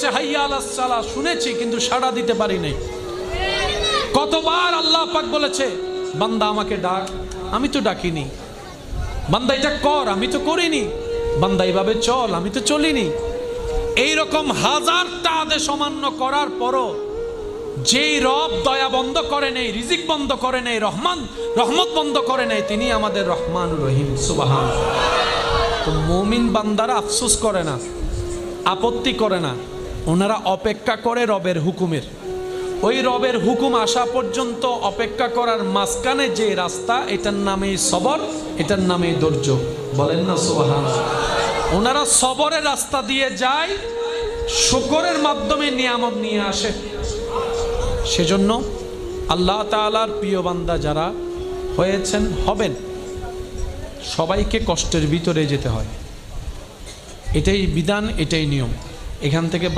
বলেছে হাইয়া আলাস সালাহ, শুনেছি কিন্তু সাড়া দিতে পারি নাই। কতবার আল্লাহ পাক বলেছে বান্দা আমাকে ডাক, আমি তো ডাকিনি। বান্দা এটা কর, আমি তো করিনি। বান্দা এইভাবে চল, আমি তো চলিনি। এইরকম হাজারটা আদেশ অমান্য করার পরও যেই রব দয়া বন্ধ করে নেই, রিজিক বন্ধ করে নেই, রহমত বন্ধ করে নেই, তিনি আমাদের রহমানুর রহিম। সুবহানাল্লাহ। তো মুমিন বান্দারা আফসোস করে না, আপত্তি করে না, ওনারা অপেক্ষা করে রবের হুকুমের। ওই রবের হুকুম আসা পর্যন্ত অপেক্ষা করার মাঝখানে যে রাস্তা, এটার নামে সবর, এটার নামে ধৈর্য। বলেন না সুবহানাল্লাহ। ওনারা সবরের রাস্তা দিয়ে যায়, শুকরের মাধ্যমে নিয়ামত নিয়ে আসে। সেজন্য আল্লাহ তাআলার প্রিয় বান্দা যারা হয়েছেন, হবেন, সবাইকে কষ্টের ভিতরে যেতে হয়। এটাই বিধান, এটাই নিয়ম। এখান থেকে